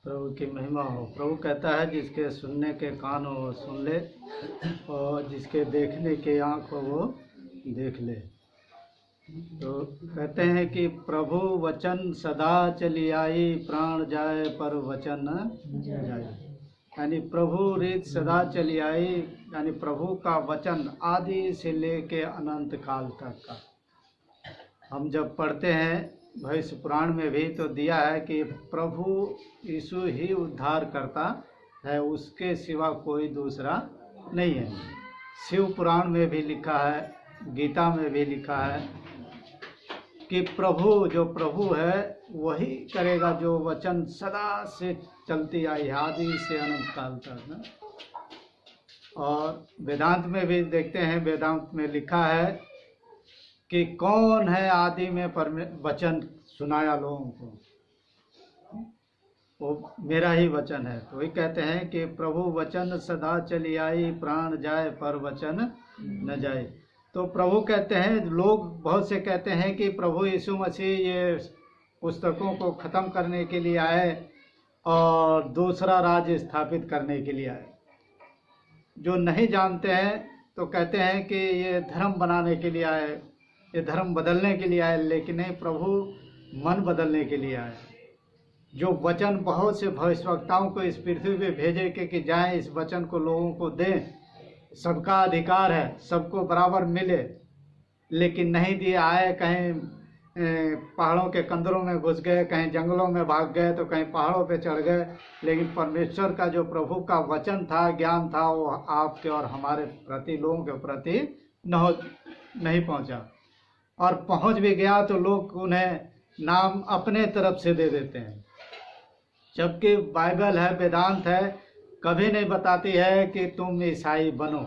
प्रभु की महिमा हो। प्रभु कहता है जिसके सुनने के कान हो वो सुन ले और जिसके देखने के आँख हो वो देख ले। तो कहते हैं कि प्रभु वचन सदा चली आई, प्राण जाए पर वचन न जाए। यानी प्रभु रीत सदा चली आई, यानी प्रभु का वचन आदि से लेके अनंत काल तक का। हम जब पढ़ते हैं भविष्य पुराण में भी तो दिया है कि प्रभु यीशु ही उद्धार करता है, उसके सिवा कोई दूसरा नहीं है। शिव पुराण में भी लिखा है, गीता में भी लिखा है कि प्रभु जो प्रभु है वही करेगा जो वचन सदा से चलती आई है, आदि से अनंत काल तक ना। और वेदांत में भी देखते हैं, वेदांत में लिखा है कि कौन है आदि में वचन सुनाया लोगों को, वो मेरा ही वचन है। तो वही कहते हैं कि प्रभु वचन सदा चली आई, प्राण जाए पर वचन न जाए। तो प्रभु कहते हैं, लोग बहुत से कहते हैं कि प्रभु यीशु मसीह ये पुस्तकों को ख़त्म करने के लिए आए और दूसरा राज्य स्थापित करने के लिए आए। जो नहीं जानते हैं तो कहते हैं कि ये धर्म बनाने के लिए आए, ये धर्म बदलने के लिए आए, लेकिन नहीं, प्रभु मन बदलने के लिए आए। जो वचन बहुत से भविष्यवक्ताओं को इस पृथ्वी पे भेजे कि जाएं इस वचन को लोगों को दें, सबका अधिकार है, सबको बराबर मिले, लेकिन नहीं दिए। आए कहीं पहाड़ों के कंदरों में घुस गए, कहीं जंगलों में भाग गए, तो कहीं पहाड़ों पे चढ़ गए, लेकिन परमेश्वर का जो प्रभु का वचन था, ज्ञान था, वो आपके और हमारे प्रति, लोगों के प्रति नहीं पहुंचा। और पहुंच भी गया तो लोग उन्हें नाम अपने तरफ से दे देते हैं, जबकि बाइबल है, वेदांत है, कभी नहीं बताती है कि तुम ईसाई बनो,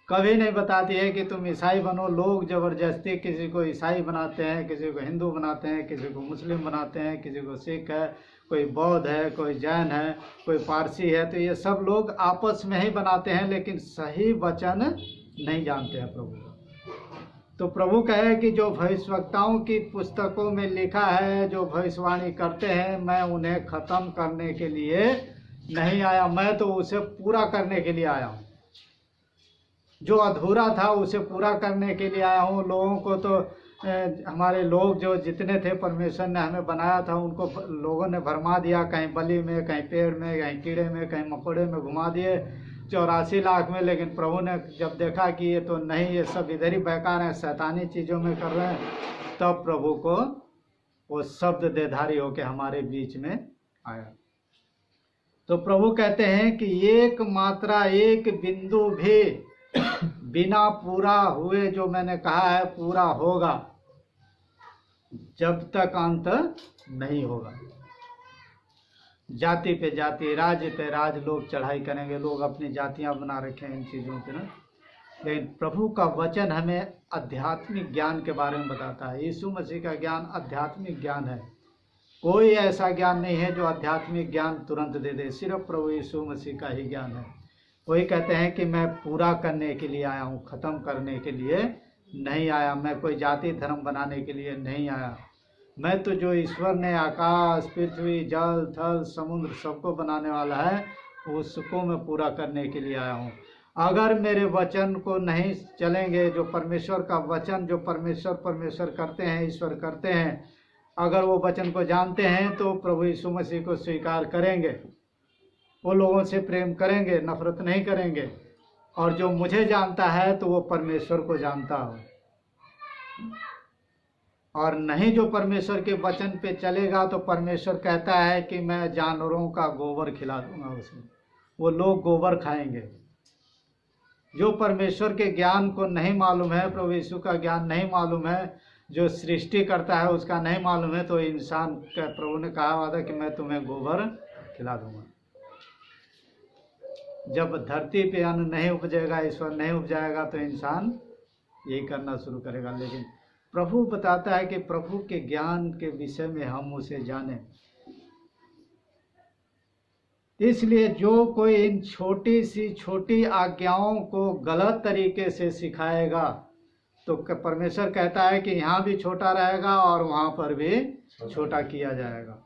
कभी नहीं बताती है कि तुम ईसाई बनो। लोग ज़बरदस्ती किसी को ईसाई बनाते हैं, किसी को हिंदू बनाते हैं, किसी को मुस्लिम बनाते हैं, किसी को सिख है, कोई बौद्ध है, कोई जैन है, कोई पारसी है। तो ये सब लोग आपस में ही बनाते हैं, लेकिन सही वचन नहीं जानते हैं प्रभु का। तो प्रभु कहे कि जो भविष्यवक्ताओं की पुस्तकों में लिखा है, जो भविष्यवाणी करते हैं, मैं उन्हें ख़त्म करने के लिए नहीं आया, मैं तो उसे पूरा करने के लिए आया हूँ। जो अधूरा था उसे पूरा करने के लिए आया हूँ। लोगों को तो हमारे लोग जो जितने थे, परमेश्वर ने हमें बनाया था, उनको लोगों ने भरमा दिया, कहीं बलि में, कहीं पेड़ में, कहीं कीड़े में, कहीं मकोड़े में घुमा दिए 84 लाख में। लेकिन प्रभु ने जब देखा कि ये तो नहीं, ये सब इधर ही बेकार हैं, शैतानी चीज़ों में कर रहे हैं, तब प्रभु को वो शब्द देधारी होकर हमारे बीच में आया। तो प्रभु कहते हैं कि एक मात्रा, एक बिंदु भी बिना पूरा हुए जो मैंने कहा है पूरा होगा, जब तक अंत नहीं होगा। जाति पे जाति, राज्य पे राज्य लोग चढ़ाई करेंगे, लोग अपनी जातियां बना रखे हैं इन चीज़ों पे ना। लेकिन प्रभु का वचन हमें आध्यात्मिक ज्ञान के बारे में बताता है। यीशु मसीह का ज्ञान आध्यात्मिक ज्ञान है। कोई ऐसा ज्ञान नहीं है जो आध्यात्मिक ज्ञान तुरंत दे दे, सिर्फ प्रभु यीशु मसीह का ही ज्ञान है। वही कहते हैं कि मैं पूरा करने के लिए आया हूँ, ख़त्म करने के लिए नहीं आया। मैं कोई जाति धर्म बनाने के लिए नहीं आया। मैं तो जो ईश्वर ने आकाश, पृथ्वी, जल, थल, समुद्र सबको बनाने वाला है, उसको मैं पूरा करने के लिए आया हूँ। अगर मेरे वचन को नहीं चलेंगे, जो परमेश्वर का वचन, जो परमेश्वर करते हैं, ईश्वर करते हैं, अगर वो वचन को जानते हैं तो प्रभु यीशु मसीह को स्वीकार करेंगे, वो लोगों से प्रेम करेंगे, नफरत नहीं करेंगे। और जो मुझे जानता है तो वो परमेश्वर को जानता हो। और नहीं जो परमेश्वर के वचन पे चलेगा तो परमेश्वर कहता है कि मैं जानवरों का गोबर खिला दूंगा उसे, वो लोग गोबर खाएंगे। जो परमेश्वर के ज्ञान को नहीं मालूम है, प्रभु यीशु का ज्ञान नहीं मालूम है, जो सृष्टि करता है उसका नहीं मालूम है, तो इंसान का प्रभु ने कहा हुआ था कि मैं तुम्हें गोबर खिला दूंगा। जब धरती पे अन्न नहीं उपजेगा, ईश्वर नहीं उपजाएगा, तो इंसान यही करना शुरू करेगा। लेकिन प्रभु बताता है कि प्रभु के ज्ञान के विषय में हम उसे जानें। इसलिए जो कोई इन छोटी आज्ञाओं को गलत तरीके से सिखाएगा तो परमेश्वर कहता है कि यहाँ भी छोटा रहेगा और वहाँ पर भी छोटा किया जाएगा।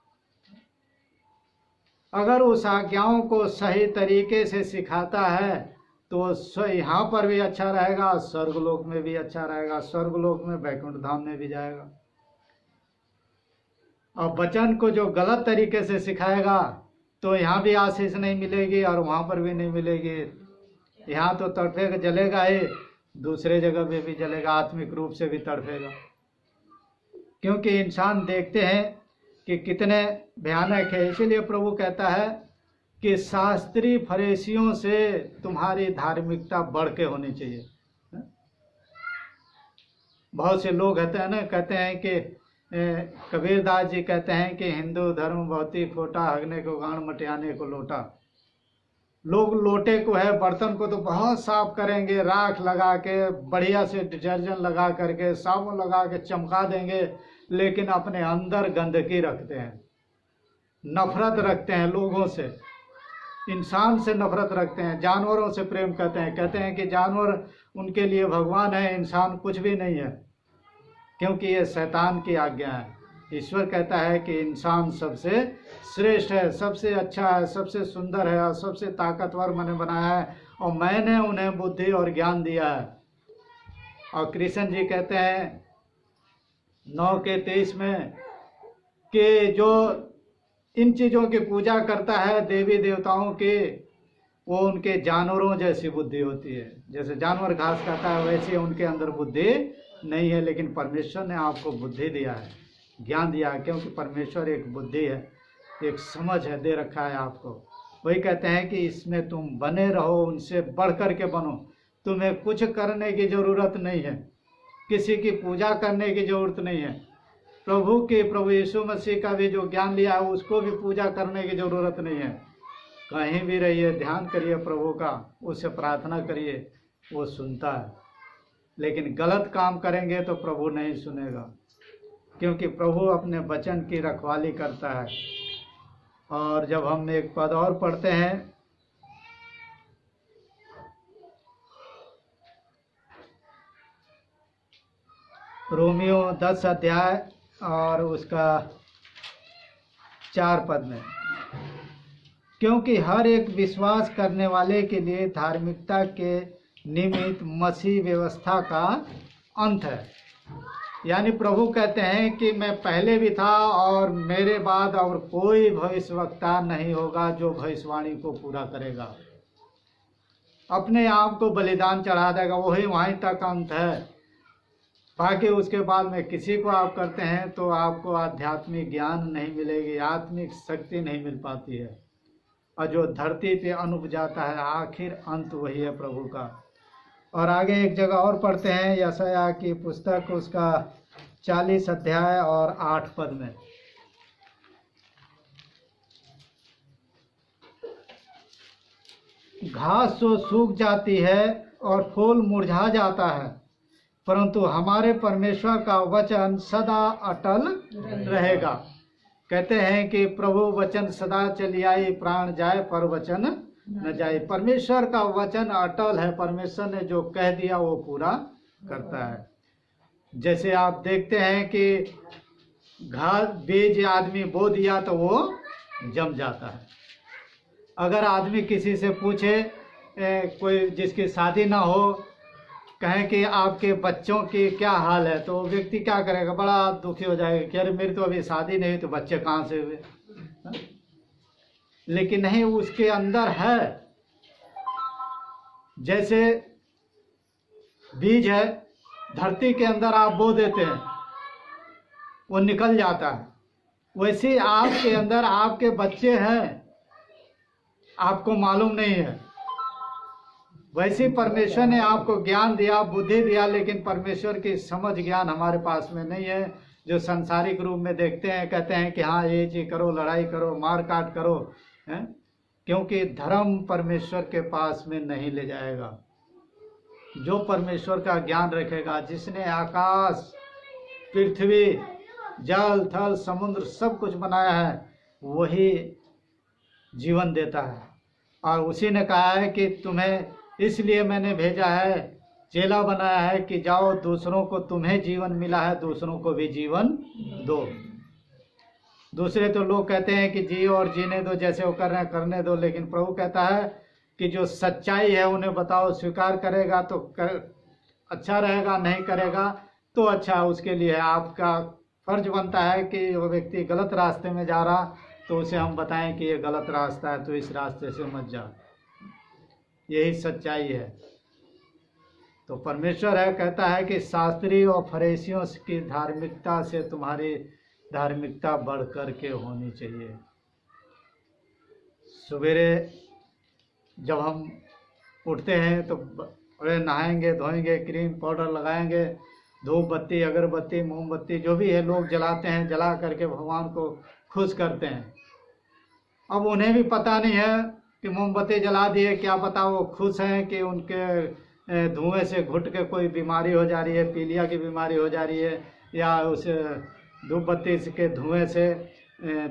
अगर उस आज्ञाओं को सही तरीके से सिखाता है तो यहाँ पर भी अच्छा रहेगा, स्वर्गलोक में भी अच्छा रहेगा, स्वर्गलोक में वैकुंठ धाम में भी जाएगा। और वचन को जो गलत तरीके से सिखाएगा तो यहाँ भी आशीष नहीं मिलेगी और वहाँ पर भी नहीं मिलेगी। यहाँ तो तड़पेगा, जलेगा ही, दूसरे जगह पे भी जलेगा, आत्मिक रूप से भी तड़पेगा। क्योंकि इंसान देखते हैं कि कितने भयानक है। इसीलिए प्रभु कहता है कि शास्त्री फरीसियों से तुम्हारी धार्मिकता बढ़ के होनी चाहिए। बहुत से लोग कहते हैं कि कबीरदास जी कहते हैं कि हिंदू धर्म बहुत ही खोटा, हगने को गांड मटियाने को लोटा। लोग लोटे को है, बर्तन को तो बहुत साफ करेंगे, राख लगा के, बढ़िया से डिटर्जेंट लगा करके, साबुन लगा के चमका देंगे, लेकिन अपने अंदर गंदगी रखते हैं, नफरत रखते हैं लोगों से, इंसान से नफरत रखते हैं, जानवरों से प्रेम कहते हैं कि जानवर उनके लिए भगवान है, इंसान कुछ भी नहीं है, क्योंकि ये शैतान की आज्ञा है। ईश्वर कहता है कि इंसान सबसे श्रेष्ठ है, सबसे अच्छा है, सबसे सुंदर है और सबसे ताकतवर मैंने बनाया है और मैंने उन्हें बुद्धि और ज्ञान दिया है। और कृष्ण जी कहते हैं 9:23 में कि जो इन चीज़ों की पूजा करता है देवी देवताओं की, वो उनके जानवरों जैसी बुद्धि होती है। जैसे जानवर घास खाता है वैसे उनके अंदर बुद्धि नहीं है, लेकिन परमेश्वर ने आपको बुद्धि दिया है, ज्ञान दिया है, क्योंकि परमेश्वर एक बुद्धि है, एक समझ है, दे रखा है आपको। वही कहते हैं कि इसमें तुम बने रहो, उनसे बढ़ कर के बनो। तुम्हें कुछ करने की ज़रूरत नहीं है, किसी की पूजा करने की ज़रूरत नहीं है। प्रभु यीशु मसीह का भी जो ज्ञान लिया है उसको भी पूजा करने की ज़रूरत नहीं है। कहीं भी रहिए, ध्यान करिए प्रभु का, उससे प्रार्थना करिए, वो सुनता है। लेकिन गलत काम करेंगे तो प्रभु नहीं सुनेगा, क्योंकि प्रभु अपने वचन की रखवाली करता है। और जब हम एक पद और पढ़ते हैं, रोमियो 10 अध्याय और उसका 4 पद में, क्योंकि हर एक विश्वास करने वाले के लिए धार्मिकता के निमित्त मसीह व्यवस्था का अंत है। यानी प्रभु कहते हैं कि मैं पहले भी था और मेरे बाद और कोई भविष्यवक्ता नहीं होगा जो भविष्यवाणी को पूरा करेगा। अपने आप को बलिदान चढ़ा देगा, वही वहीं तक अंत है। बाकी उसके बाद में किसी को आप करते हैं तो आपको आध्यात्मिक ज्ञान नहीं मिलेगी, आत्मिक शक्ति नहीं मिल पाती है, और जो धरती पे अनुप जाता है आखिर अंत वही है प्रभु का। और आगे एक जगह और पढ़ते हैं, यशायाह की पुस्तक उसका 40 अध्याय और 8 पद में, घास तो सूख जाती है और फूल मुरझा जाता है, परंतु हमारे परमेश्वर का वचन सदा अटल रहेगा। कहते हैं कि प्रभु वचन सदा चली आई, प्राण जाए पर वचन न जाए। परमेश्वर का वचन अटल है, परमेश्वर ने जो कह दिया वो पूरा करता है। जैसे आप देखते हैं कि घास बीज आदमी बो दिया तो वो जम जाता है। अगर आदमी किसी से पूछे, कोई जिसकी शादी ना हो, कहें कि आपके बच्चों की क्या हाल है, तो व्यक्ति क्या करेगा, बड़ा दुखी हो जाएगा कि अरे मेरी तो अभी शादी नहीं हुई तो बच्चे कहाँ से हुए। लेकिन नहीं, उसके अंदर है। जैसे बीज है, धरती के अंदर आप बो देते हैं वो निकल जाता है, वैसे आपके अंदर आपके बच्चे हैं, आपको मालूम नहीं है। वैसे परमेश्वर ने आपको ज्ञान दिया, बुद्धि दिया, लेकिन परमेश्वर की समझ ज्ञान हमारे पास में नहीं है। जो संसारिक रूप में देखते हैं, कहते हैं कि हाँ ये चीज करो, लड़ाई करो, मार काट करो, है? क्योंकि धर्म परमेश्वर के पास में नहीं ले जाएगा। जो परमेश्वर का ज्ञान रखेगा, जिसने आकाश, पृथ्वी, जल, थल, समुद्र सब कुछ बनाया है, वही जीवन देता है। और उसी ने कहा है कि तुम्हें इसलिए मैंने भेजा है, चेला बनाया है कि जाओ दूसरों को, तुम्हें जीवन मिला है दूसरों को भी जीवन दो। दूसरे तो लोग कहते हैं कि जियो और जीने दो, जैसे वो कर रहे हैं करने दो, लेकिन प्रभु कहता है कि जो सच्चाई है उन्हें बताओ, स्वीकार करेगा तो अच्छा रहेगा, नहीं करेगा तो अच्छा उसके लिए। आपका फर्ज बनता है कि वो व्यक्ति गलत रास्ते में जा रहा तो उसे हम बताएं कि ये गलत रास्ता है, तो इस रास्ते से मत जा। यही सच्चाई है। तो परमेश्वर है कहता है कि शास्त्री और फरीसियों की धार्मिकता से तुम्हारी धार्मिकता बढ़ कर के होनी चाहिए। सवेरे जब हम उठते हैं तो बड़े नहाएंगे धोएंगे, क्रीम पाउडर लगाएंगे, धूप बत्ती अगरबत्ती मोमबत्ती जो भी है लोग जलाते हैं, जला करके भगवान को खुश करते हैं। अब उन्हें भी पता नहीं है कि मोमबत्ती जला दिए, क्या पता वो खुश हैं कि उनके धुएं से घुट के कोई बीमारी हो जा रही है, पीलिया की बीमारी हो जा रही है, या उस धूप बत्ती के धुएं से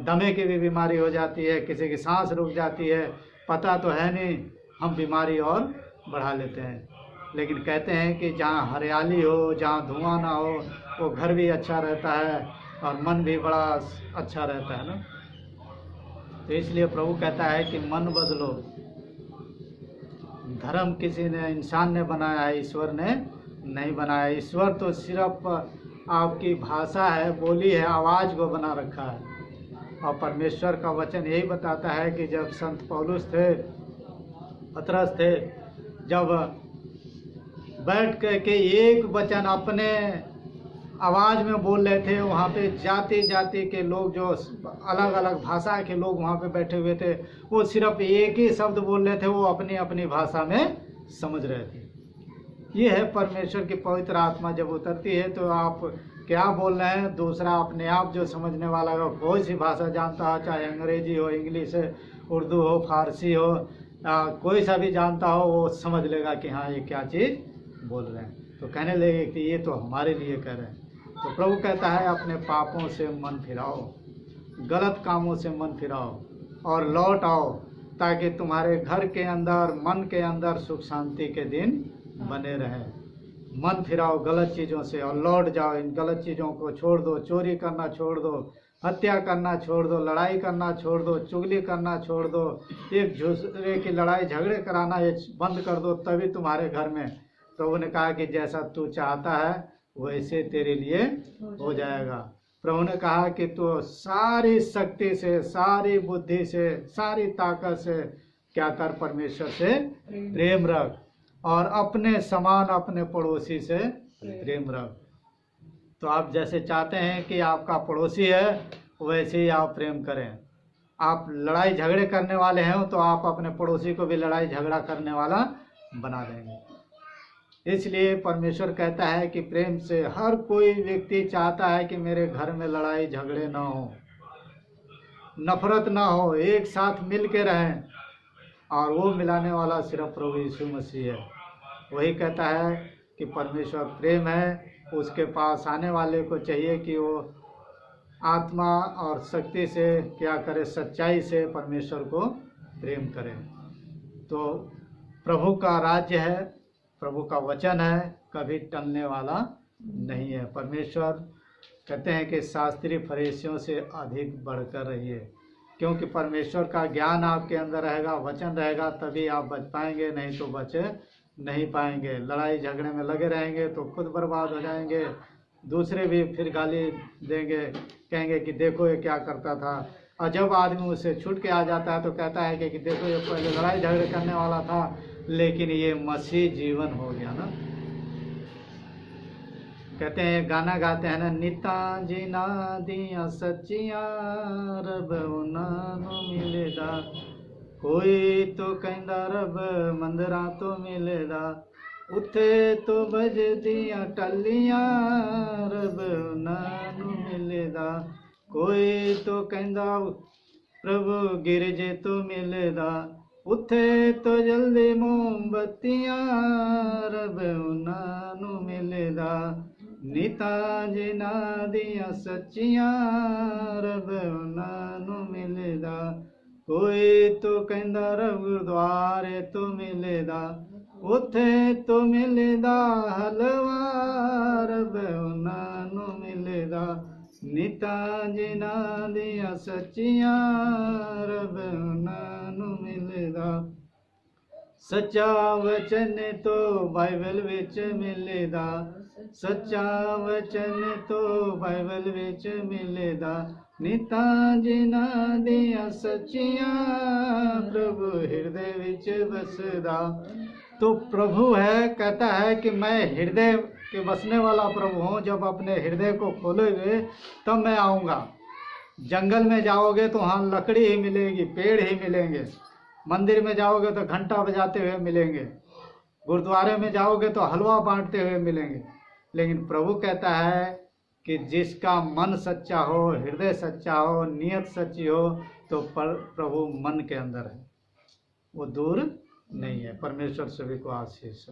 दमे की भी बीमारी हो जाती है, किसी की सांस रुक जाती है। पता तो है नहीं, हम बीमारी और बढ़ा लेते हैं। लेकिन कहते हैं कि जहाँ हरियाली हो, जहाँ धुआं ना हो, वो घर भी अच्छा रहता है और मन भी बड़ा अच्छा रहता है ना। तो इसलिए प्रभु कहता है कि मन बदलो। धर्म किसी ने, इंसान ने बनाया है, ईश्वर ने नहीं बनाया। ईश्वर तो सिर्फ आपकी भाषा है, बोली है, आवाज़ को बना रखा है। और परमेश्वर का वचन यही बताता है कि जब संत पौलुस थे, पतरस थे, जब बैठ के एक वचन अपने आवाज़ में बोल रहे थे, वहाँ पे जाति जाति के लोग, जो अलग अलग भाषा के लोग वहाँ पे बैठे हुए थे, वो सिर्फ एक ही शब्द बोल रहे थे, वो अपनी अपनी भाषा में समझ रहे थे। ये है परमेश्वर की पवित्र आत्मा जब उतरती है तो आप क्या बोल रहे हैं, दूसरा अपने आप जो समझने वाला हो, कोई सी भाषा जानता हो, चाहे अंग्रेजी हो, इंग्लिश है, उर्दू हो, फारसी हो, कोई सा भी जानता हो, वो समझ लेगा कि हाँ ये क्या चीज़ बोल रहे हैं। तो कहने लगे कि ये तो हमारे लिए कह रहे हैं। तो प्रभु कहता है अपने पापों से मन फिराओ, गलत कामों से मन फिराओ और लौट आओ, ताकि तुम्हारे घर के अंदर, मन के अंदर सुख शांति के दिन बने रहें। मन फिराओ गलत चीज़ों से और लौट जाओ, इन गलत चीज़ों को छोड़ दो। चोरी करना छोड़ दो, हत्या करना छोड़ दो, लड़ाई करना छोड़ दो, चुगली करना छोड़ दो, एक दूसरे की लड़ाई झगड़े कराना ये बंद कर दो, तभी तुम्हारे घर में, प्रभु ने कहा कि जैसा तू चाहता है वैसे तेरे लिए हो जाएगा। प्रभु ने कहा कि तू सारी शक्ति से, सारी बुद्धि से, सारी ताकत से क्या कर, परमेश्वर से प्रेम रख और अपने समान अपने पड़ोसी से प्रेम रख। तो आप जैसे चाहते हैं कि आपका पड़ोसी है वैसे ही आप प्रेम करें। आप लड़ाई झगड़े करने वाले हैं तो आप अपने पड़ोसी को भी लड़ाई झगड़ा करने वाला बना देंगे। इसलिए परमेश्वर कहता है कि प्रेम से, हर कोई व्यक्ति चाहता है कि मेरे घर में लड़ाई झगड़े ना हो, नफरत ना हो, एक साथ मिल के रहें, और वो मिलाने वाला सिर्फ प्रभु यीशु मसीह है। वही कहता है कि परमेश्वर प्रेम है, उसके पास आने वाले को चाहिए कि वो आत्मा और शक्ति से क्या करे, सच्चाई से परमेश्वर को प्रेम करे। तो प्रभु का राज्य है, प्रभु का वचन है, कभी टलने वाला नहीं है। परमेश्वर कहते हैं कि शास्त्री फरीसियों से अधिक बढ़कर रहिए, क्योंकि परमेश्वर का ज्ञान आपके अंदर रहेगा, वचन रहेगा, तभी आप बच पाएंगे, नहीं तो बच नहीं पाएंगे। लड़ाई झगड़े में लगे रहेंगे तो खुद बर्बाद हो जाएंगे, दूसरे भी फिर गाली देंगे, कहेंगे कि देखो ये क्या करता था। और जब आदमी उससे छूट के आ जाता है तो कहता है कि देखो ये पहले लड़ाई झगड़े करने वाला था, लेकिन ये मसीह जीवन हो गया ना। कहते हैं, गाना गाते हैं ना, नीता जी ना दिया सच्चिया रब उन्होंने मिलेगा, कोई तो कहता रब मंदिरा तो मिलेगा, उथे तो बज दिया टलिया रब उन्होंने मिलेगा, कोई तो कहता प्रभु गिरजे तो मिलेगा, उथे तो जल्दी मोमबत्तियां रब उन्होंने मिलेगा, नीता जी ना दिया सच्चिया रब उन्होंने मिलेगा, कोई तो कहता रब गुरुद्वारे तो मिलेगा, उथे तो मिलेगा हलवा रब उन्होंने मिलेगा, नीता जिन्हां दियां सच्चियां रब उन्हां नूं मिलदा। सच्चा वचन तो बाइबल विच मिलदा, सच्चा वचन तो बाइबल विच मिलदा। नीता जिन्हां दियां सच्चियां प्रभु हृदय विच बसदा। तो प्रभु है, कहता है कि मैं हृदय के बसने वाला प्रभु हूँ। जब अपने हृदय को खोलोगे तब मैं आऊँगा। जंगल में जाओगे तो वहाँ लकड़ी ही मिलेगी, पेड़ ही मिलेंगे। मंदिर में जाओगे तो घंटा बजाते हुए मिलेंगे। गुरुद्वारे में जाओगे तो हलवा बांटते हुए मिलेंगे। लेकिन प्रभु कहता है कि जिसका मन सच्चा हो, हृदय सच्चा हो, नियत सच्ची हो, तो प्रभु मन के अंदर है, वो दूर नहीं है। परमेश्वर सभी को आशीष।